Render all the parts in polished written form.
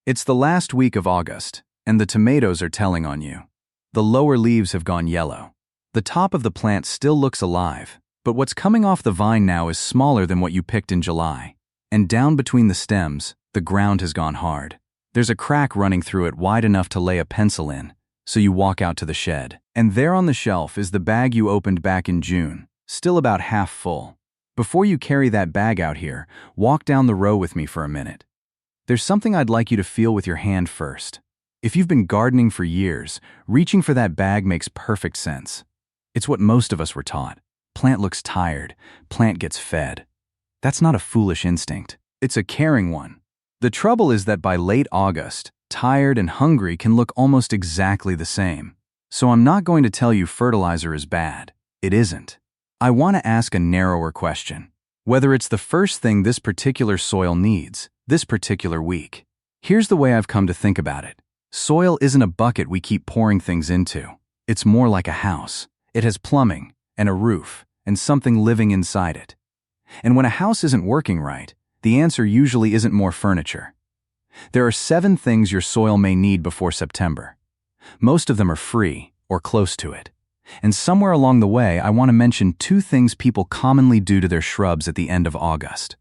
It's the last week of August, and the tomatoes are telling on you. The lower leaves have gone yellow. The top of the plant still looks alive, but what's coming off the vine now is smaller than what you picked in July. And down between the stems, the ground has gone hard. There's a crack running through it wide enough to lay a pencil in, so you walk out to the shed. And there on the shelf is the bag you opened back in June, still about half full. Before you carry that bag out here, walk down the row with me for a minute. There's something I'd like you to feel with your hand first. If you've been gardening for years, reaching for that bag makes perfect sense. It's what most of us were taught. Plant looks tired, plant gets fed. That's not a foolish instinct. It's a caring one. The trouble is that by late August, tired and hungry can look almost exactly the same. So I'm not going to tell you fertilizer is bad. It isn't. I want to ask a narrower question. Whether it's the first thing this particular soil needs, this particular week. Here's the way I've come to think about it. Soil isn't a bucket we keep pouring things into. It's more like a house. It has plumbing, and a roof, and something living inside it. And when a house isn't working right, the answer usually isn't more furniture. There are 7 things your soil may need before September. Most of them are free, or close to it. And somewhere along the way, I want to mention 2 things people commonly do to their shrubs at the end of August.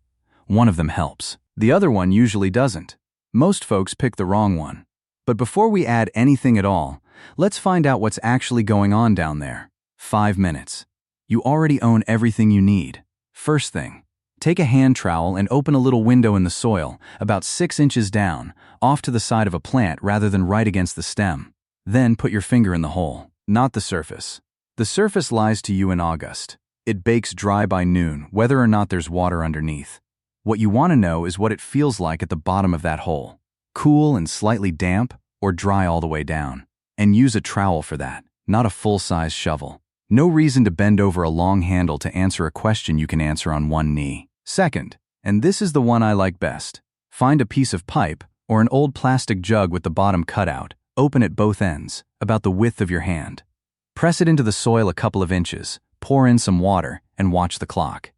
One of them helps. The other one usually doesn't. Most folks pick the wrong one. But before we add anything at all, let's find out what's actually going on down there. 5 minutes. You already own everything you need. First thing, take a hand trowel and open a little window in the soil, about 6 inches down, off to the side of a plant rather than right against the stem. Then put your finger in the hole, not the surface. The surface lies to you in August. It bakes dry by noon, whether or not there's water underneath. What you want to know is what it feels like at the bottom of that hole. Cool and slightly damp, or dry all the way down. And use a trowel for that, not a full-size shovel. No reason to bend over a long handle to answer a question you can answer on one knee. Second, and this is the one I like best, find a piece of pipe or an old plastic jug with the bottom cut out, open at both ends, about the width of your hand. Press it into the soil a couple of inches, pour in some water, and watch the clock.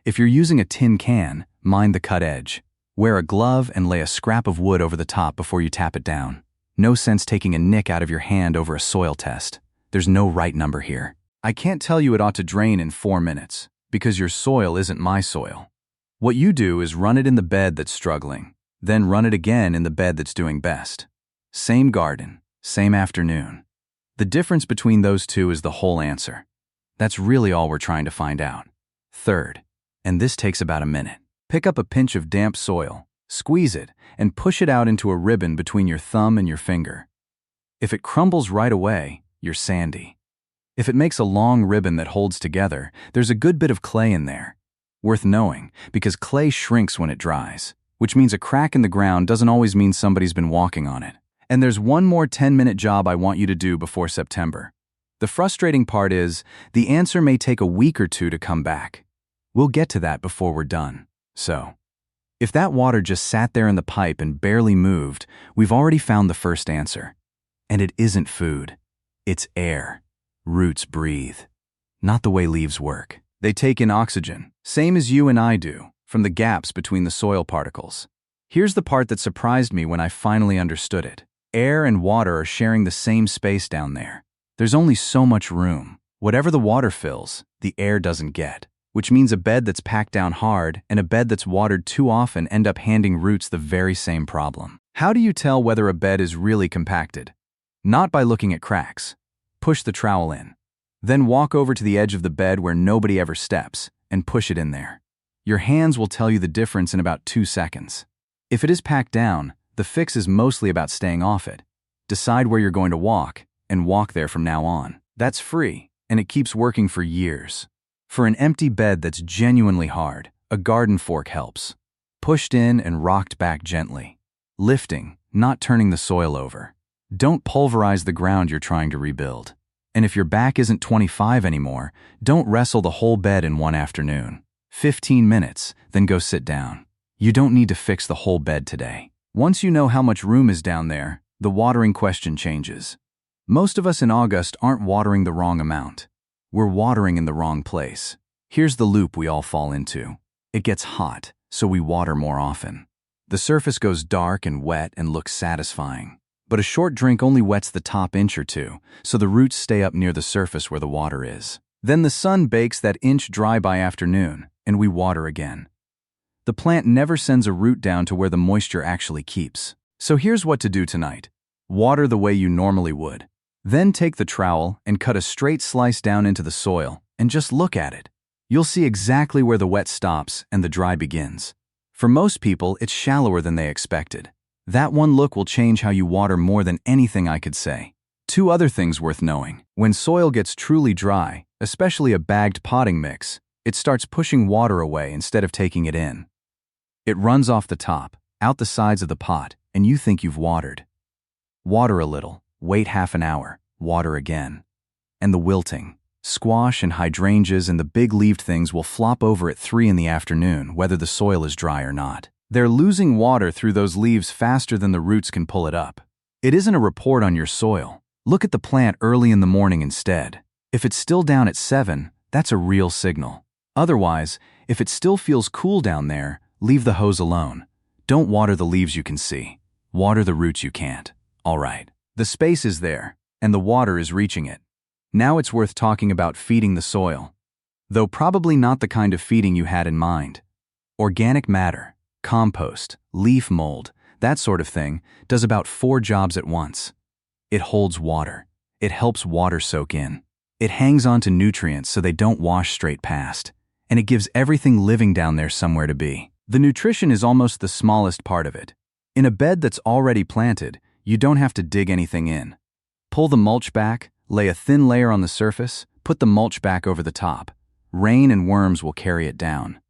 If you're using a tin can, mind the cut edge. Wear a glove and lay a scrap of wood over the top before you tap it down. No sense taking a nick out of your hand over a soil test. There's no right number here. I can't tell you it ought to drain in 4 minutes, because your soil isn't my soil. What you do is run it in the bed that's struggling, then run it again in the bed that's doing best. Same garden, same afternoon. The difference between those two is the whole answer. That's really all we're trying to find out. Third, and this takes about a minute, pick up a pinch of damp soil, squeeze it, and push it out into a ribbon between your thumb and your finger. If it crumbles right away, you're sandy. If it makes a long ribbon that holds together, there's a good bit of clay in there. Worth knowing, because clay shrinks when it dries, which means a crack in the ground doesn't always mean somebody's been walking on it. And there's one more 10-minute job I want you to do before September. The frustrating part is, the answer may take a week or 2 to come back. We'll get to that before we're done. So, if that water just sat there in the pipe and barely moved, we've already found the first answer. And it isn't food. It's air. Roots breathe. Not the way leaves work. They take in oxygen, same as you and I do, from the gaps between the soil particles. Here's the part that surprised me when I finally understood it. Air and water are sharing the same space down there. There's only so much room. Whatever the water fills, the air doesn't get, which means a bed that's packed down hard and a bed that's watered too often end up handing roots the very same problem. How do you tell whether a bed is really compacted? Not by looking at cracks. Push the trowel in. Then walk over to the edge of the bed where nobody ever steps and push it in there. Your hands will tell you the difference in about 2 seconds. If it is packed down, the fix is mostly about staying off it. Decide where you're going to walk and walk there from now on. That's free, and it keeps working for years. For an empty bed that's genuinely hard, a garden fork helps. Pushed in and rocked back gently. Lifting, not turning the soil over. Don't pulverize the ground you're trying to rebuild. And if your back isn't 25 anymore, don't wrestle the whole bed in one afternoon. 15 minutes, then go sit down. You don't need to fix the whole bed today. Once you know how much room is down there, the watering question changes. Most of us in August aren't watering the wrong amount. We're watering in the wrong place. Here's the loop we all fall into. It gets hot, so we water more often. The surface goes dark and wet and looks satisfying. But a short drink only wets the top inch or two, so the roots stay up near the surface where the water is. Then the sun bakes that inch dry by afternoon, and we water again. The plant never sends a root down to where the moisture actually keeps. So here's what to do tonight. Water the way you normally would. Then take the trowel and cut a straight slice down into the soil, and just look at it. You'll see exactly where the wet stops and the dry begins. For most people, it's shallower than they expected. That one look will change how you water more than anything I could say. Two other things worth knowing. When soil gets truly dry, especially a bagged potting mix, it starts pushing water away instead of taking it in. It runs off the top, out the sides of the pot, and you think you've watered. Water a little, wait half an hour, water again. And the wilting. Squash and hydrangeas and the big-leaved things will flop over at 3 in the afternoon, whether the soil is dry or not. They're losing water through those leaves faster than the roots can pull it up. It isn't a report on your soil. Look at the plant early in the morning instead. If it's still down at 7, that's a real signal. Otherwise, if it still feels cool down there, leave the hose alone. Don't water the leaves you can see. Water the roots you can't. All right. The space is there, and the water is reaching it. Now it's worth talking about feeding the soil. Though probably not the kind of feeding you had in mind. Organic matter, compost, leaf mold, that sort of thing, does about 4 jobs at once. It holds water. It helps water soak in. It hangs on to nutrients so they don't wash straight past. And it gives everything living down there somewhere to be. The nutrition is almost the smallest part of it. In a bed that's already planted, you don't have to dig anything in. Pull the mulch back, lay a thin layer on the surface, put the mulch back over the top. Rain and worms will carry it down.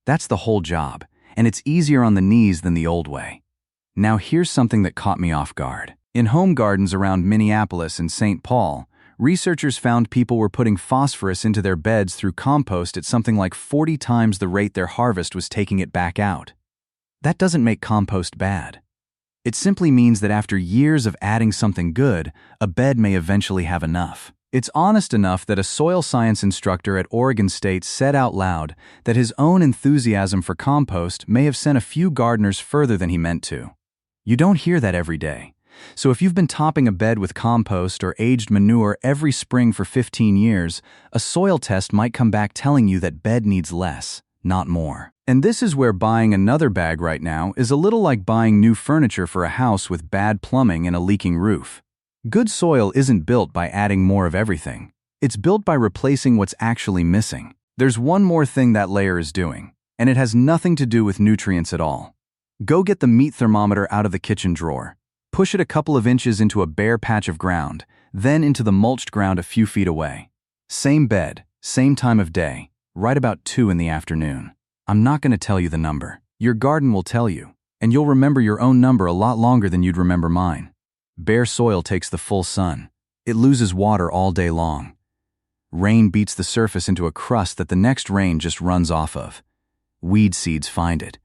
That's the whole job, and it's easier on the knees than the old way. Now here's something that caught me off guard. In home gardens around Minneapolis and St. Paul, researchers found people were putting phosphorus into their beds through compost at something like 40 times the rate their harvest was taking it back out. That doesn't make compost bad. It simply means that after years of adding something good, a bed may eventually have enough. It's honest enough that a soil science instructor at Oregon State said out loud that his own enthusiasm for compost may have sent a few gardeners further than he meant to. You don't hear that every day. So if you've been topping a bed with compost or aged manure every spring for 15 years, a soil test might come back telling you that bed needs less, not more. And this is where buying another bag right now is a little like buying new furniture for a house with bad plumbing and a leaking roof. Good soil isn't built by adding more of everything. It's built by replacing what's actually missing. There's one more thing that layer is doing, and it has nothing to do with nutrients at all. Go get the meat thermometer out of the kitchen drawer. Push it a couple of inches into a bare patch of ground, then into the mulched ground a few feet away. Same bed, same time of day, right about 2 in the afternoon. I'm not going to tell you the number. Your garden will tell you, and you'll remember your own number a lot longer than you'd remember mine. Bare soil takes the full sun. It loses water all day long. Rain beats the surface into a crust that the next rain just runs off of. Weed seeds find it,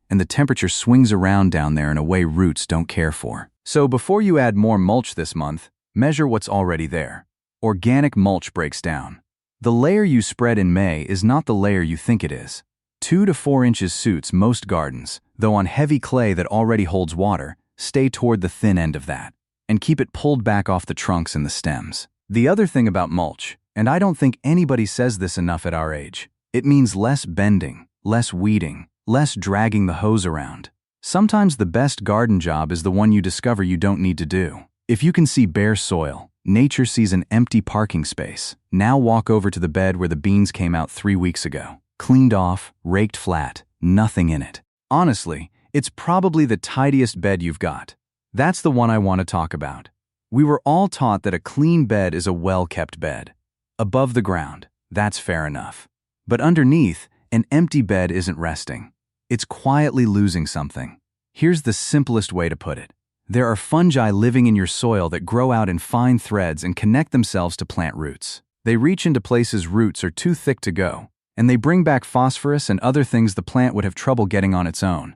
and the temperature swings around down there in a way roots don't care for. So before you add more mulch this month, measure what's already there. Organic mulch breaks down. The layer you spread in May is not the layer you think it is. 2 to 4 inches suits most gardens, though on heavy clay that already holds water, stay toward the thin end of that, and keep it pulled back off the trunks and the stems. The other thing about mulch, and I don't think anybody says this enough at our age, it means less bending, less weeding, less dragging the hose around. Sometimes the best garden job is the one you discover you don't need to do. If you can see bare soil, nature sees an empty parking space. Now walk over to the bed where the beans came out 3 weeks ago. Cleaned off, raked flat, nothing in it. Honestly, it's probably the tidiest bed you've got. That's the one I want to talk about. We were all taught that a clean bed is a well-kept bed. Above the ground, that's fair enough. But underneath, an empty bed isn't resting. It's quietly losing something. Here's the simplest way to put it. There are fungi living in your soil that grow out in fine threads and connect themselves to plant roots. They reach into places roots are too thick to go, and they bring back phosphorus and other things the plant would have trouble getting on its own.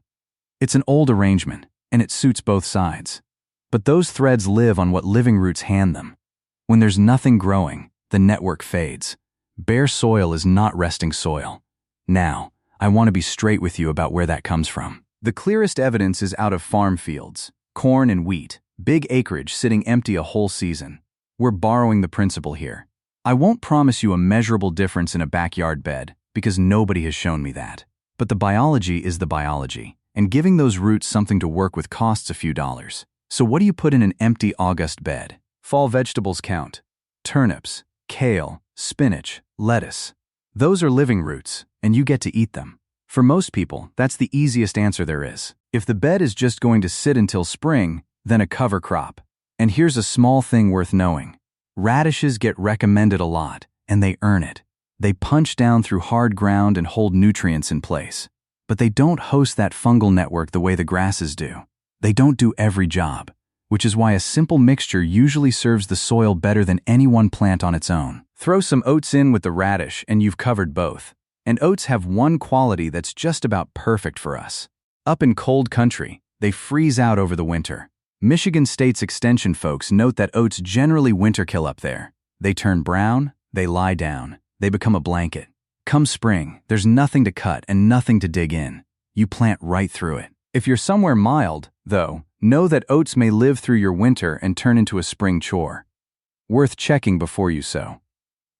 It's an old arrangement, and it suits both sides. But those threads live on what living roots hand them. When there's nothing growing, the network fades. Bare soil is not resting soil. Now, I want to be straight with you about where that comes from. The clearest evidence is out of farm fields, corn and wheat, big acreage sitting empty a whole season. We're borrowing the principle here. I won't promise you a measurable difference in a backyard bed, because nobody has shown me that. But the biology is the biology, and giving those roots something to work with costs a few dollars. So what do you put in an empty August bed? Fall vegetables count. Turnips, kale, spinach, lettuce. Those are living roots, and you get to eat them. For most people, that's the easiest answer there is. If the bed is just going to sit until spring, then a cover crop. And here's a small thing worth knowing. Radishes get recommended a lot, and they earn it. They punch down through hard ground and hold nutrients in place. But they don't host that fungal network the way the grasses do. They don't do every job, which is why a simple mixture usually serves the soil better than any one plant on its own. Throw some oats in with the radish and you've covered both. And oats have one quality that's just about perfect for us. Up in cold country, they freeze out over the winter. Michigan State's extension folks note that oats generally winter kill up there. They turn brown, they lie down, they become a blanket. Come spring, there's nothing to cut and nothing to dig in. You plant right through it. If you're somewhere mild, though, know that oats may live through your winter and turn into a spring chore. Worth checking before you sow.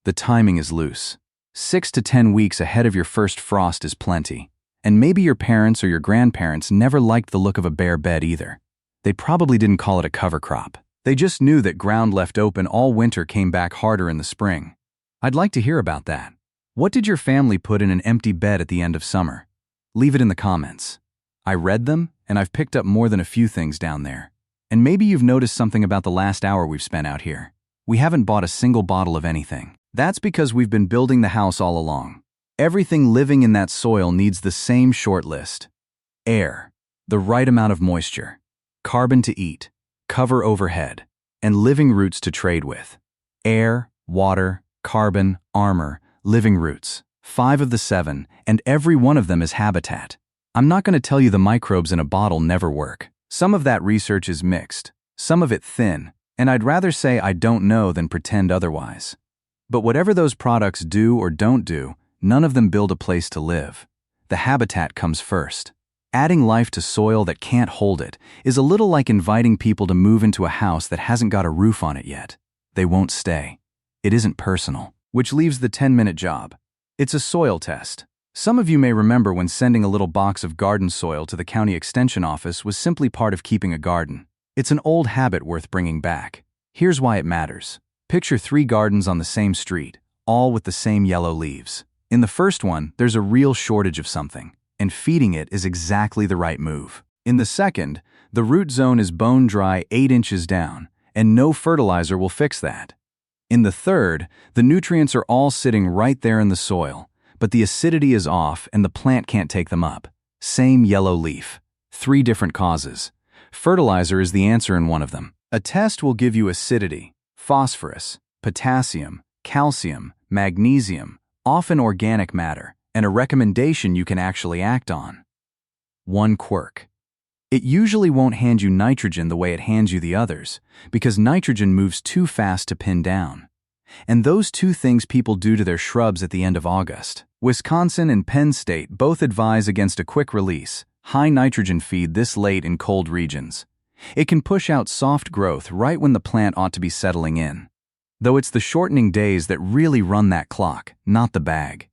The timing is loose. 6 to 10 weeks ahead of your first frost is plenty. And maybe your parents or your grandparents never liked the look of a bare bed either. They probably didn't call it a cover crop. They just knew that ground left open all winter came back harder in the spring. I'd like to hear about that. What did your family put in an empty bed at the end of summer? Leave it in the comments. I read them, and I've picked up more than a few things down there. And maybe you've noticed something about the last hour we've spent out here. We haven't bought a single bottle of anything. That's because we've been building the house all along. Everything living in that soil needs the same short list. Air, the right amount of moisture, carbon to eat, cover overhead, and living roots to trade with. Air, water, carbon, armor, living roots. 5 of the 7, and every one of them is habitat. I'm not going to tell you the microbes in a bottle never work. Some of that research is mixed, some of it thin, and I'd rather say I don't know than pretend otherwise. But whatever those products do or don't do, none of them build a place to live. The habitat comes first. Adding life to soil that can't hold it is a little like inviting people to move into a house that hasn't got a roof on it yet. They won't stay. It isn't personal. Which leaves the 10-minute job. It's a soil test. Some of you may remember when sending a little box of garden soil to the county extension office was simply part of keeping a garden. It's an old habit worth bringing back. Here's why it matters. Picture 3 gardens on the same street, all with the same yellow leaves. In the first one, there's a real shortage of something, and feeding it is exactly the right move. In the second, the root zone is bone dry 8 inches down, and no fertilizer will fix that. In the third, the nutrients are all sitting right there in the soil, but the acidity is off and the plant can't take them up. Same yellow leaf. 3 different causes. Fertilizer is the answer in one of them. A test will give you acidity, phosphorus, potassium, calcium, magnesium, often organic matter, and a recommendation you can actually act on. One quirk. It usually won't hand you nitrogen the way it hands you the others, because nitrogen moves too fast to pin down. And those 2 things people do to their shrubs at the end of August. Wisconsin and Penn State both advise against a quick release, high nitrogen feed this late in cold regions. It can push out soft growth right when the plant ought to be settling in. Though it's the shortening days that really run that clock, not the bag.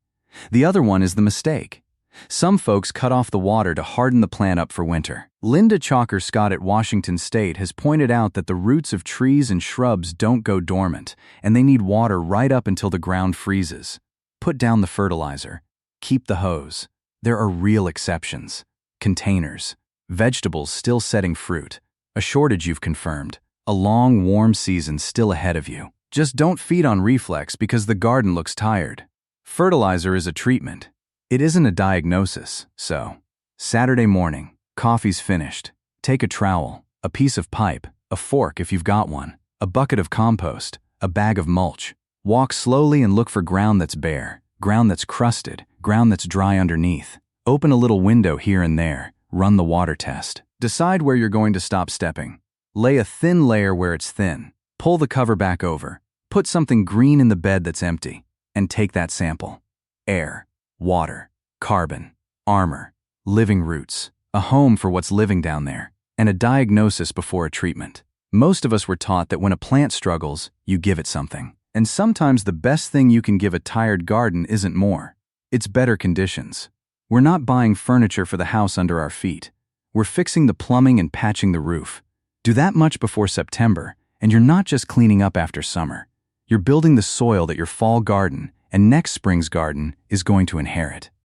The other one is the mistake. Some folks cut off the water to harden the plant up for winter. Linda Chalker-Scott at Washington State has pointed out that the roots of trees and shrubs don't go dormant, and they need water right up until the ground freezes. Put down the fertilizer. Keep the hose. There are real exceptions. Containers. Vegetables still setting fruit. A shortage you've confirmed. A long, warm season still ahead of you. Just don't feed on reflex because the garden looks tired. Fertilizer is a treatment. It isn't a diagnosis, so. Saturday morning, coffee's finished. Take a trowel, a piece of pipe, a fork if you've got one, a bucket of compost, a bag of mulch. Walk slowly and look for ground that's bare, ground that's crusted, ground that's dry underneath. Open a little window here and there, run the water test. Decide where you're going to stop stepping. Lay a thin layer where it's thin. Pull the cover back over. Put something green in the bed that's empty, and take that sample. Air. Water, carbon, armor, living roots. a home for what's living down there, and a diagnosis before a treatment. Most of us were taught that when a plant struggles, you give it something. And sometimes the best thing you can give a tired garden isn't more. It's better conditions. We're not buying furniture for the house under our feet. We're fixing the plumbing and patching the roof. Do that much before September, and you're not just cleaning up after summer. You're building the soil that your fall garden and next spring's garden is going to inherit.